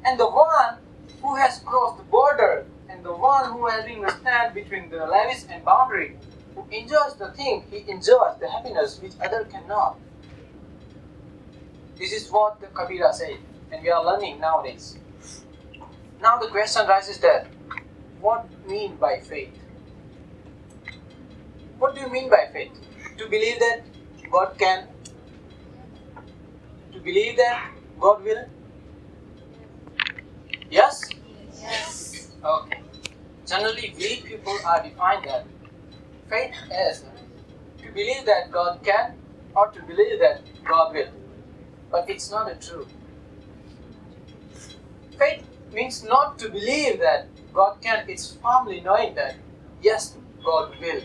And the one who has crossed the border, and the one who has been stand between the levees and boundary, who enjoys the thing, he enjoys the happiness which other cannot. This is what the Kabira said, and we are learning nowadays. Now the question rises that, what mean by faith? What do you mean by faith? To believe that God can? To believe that God will? Yes? Yes. Okay. Generally, we people are defined that faith as to believe that God can or to believe that God will. But it's not a true. Faith means not to believe that God can, it's firmly knowing that yes, God will.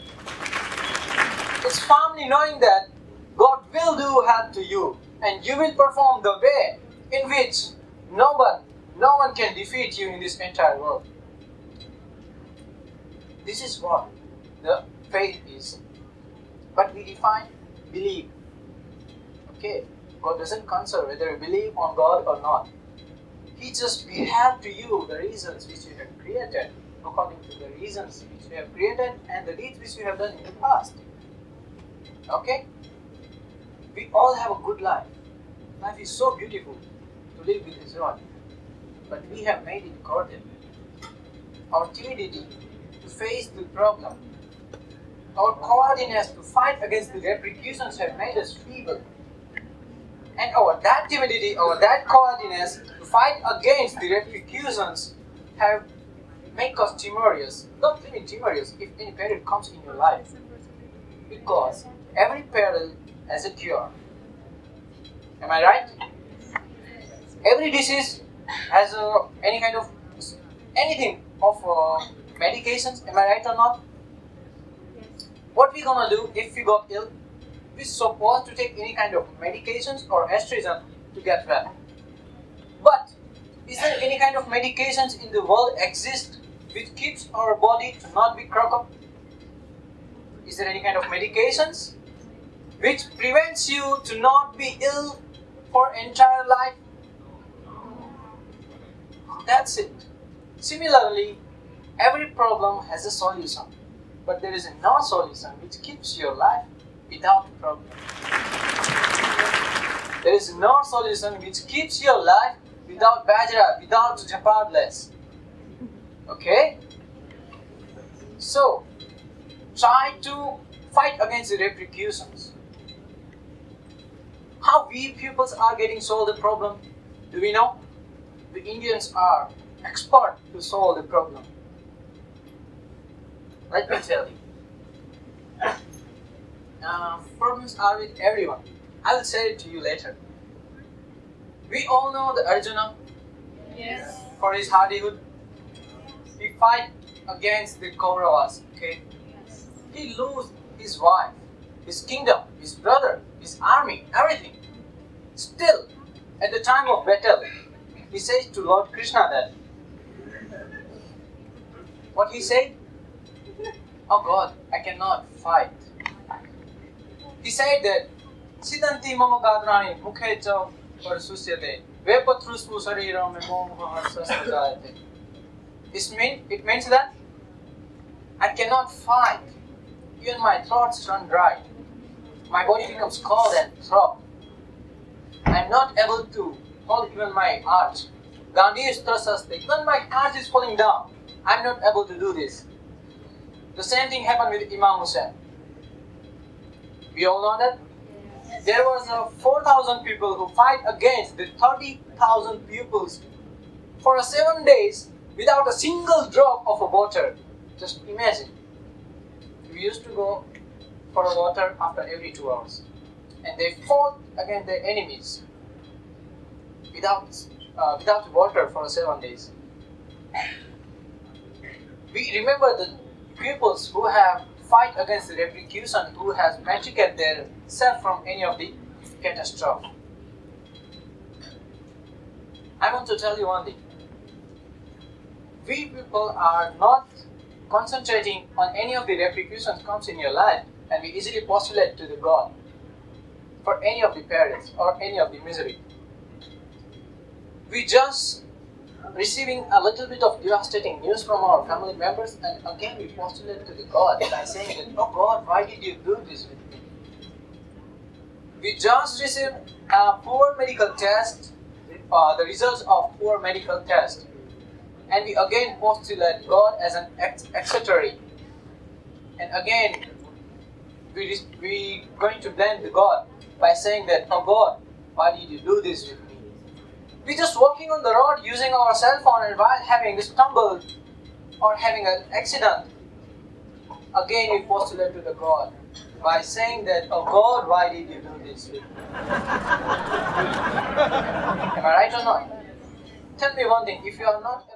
It's firmly knowing that God will do help to you and you will perform the way in which no one can defeat you in this entire world. This is what the faith is. But we define believe. Okay, God doesn't concern whether you believe on God or not. He just beheld to you the reasons which you have created, according to the reasons which you have created and the deeds which you have done in the past. Okay? We all have a good life. Life is so beautiful to live with His rod. But we have made it corroded. Our timidity to face the problem, our cowardliness to fight against the repercussions have made us feeble. And that timidity, that cowardliness to fight against the repercussions have made us timorous. Not even timorous if any peril comes in your life. Because every peril has a cure. Am I right? Every disease has anything of medications. Am I right or not? What we gonna do if we got ill? We're supposed to take any kind of medications or estrogen to get well. But is there any kind of medications in the world exist which keeps our body to not be crooked up? Is there any kind of medications which prevents you to not be ill for entire life? That's it. Similarly, every problem has a solution, but there is no solution which keeps your life without problem. There is no solution which keeps your life without bajra, without jeopardless. Okay? So, try to fight against the repercussions. How we peoples are getting solved the problem? Do we know? The Indians are expert to solve the problem. Let me tell you. Problems are with everyone. I will say it to you later. We all know the Arjuna. Yes. For his hardihood. He fight against the Kauravas. Okay. Yes. He lose his wife, his kingdom, his brother, his army, everything. Still, at the time of battle, he says to Lord Krishna that. What he said? Oh God, I cannot fight. He said that Siddhanti mama gadrani mukhe cha parsusyate vepatrusmu shariram moha sasajayate. It means that I cannot fight. Even my throats run dry. My body becomes cold and throb. I am not able to hold even my arch. Gandhi is trasaste. Even my arch is falling down. I am not able to do this. The same thing happened with Imam Hussain. We all know that? There was 4,000 people who fight against the 30,000 pupils for 7 days without a single drop of water. Just imagine. We used to go for water after every 2 hours. And they fought against their enemies without water for 7 days. We remember the pupils who have fight against the repercussion, who has matriculated their self from any of the catastrophe. I want to tell you one thing. We people are not concentrating on any of the repercussions comes in your life, and we easily postulate to the God for any of the perils or any of the misery. We just receiving a little bit of devastating news from our family members, and again we postulate to the God by saying that, oh God, why did you do this with me? We just received a poor medical test, the results of poor medical test, and we again postulate God as an executory. And again, we going to blame the God by saying that, oh God, why did you do this with me? We just walking on the road using our cell phone, and while having stumbled or having an accident, again we postulate to the God by saying that, oh God, why did you do this with me? Am I right or not? Tell me one thing, if you are not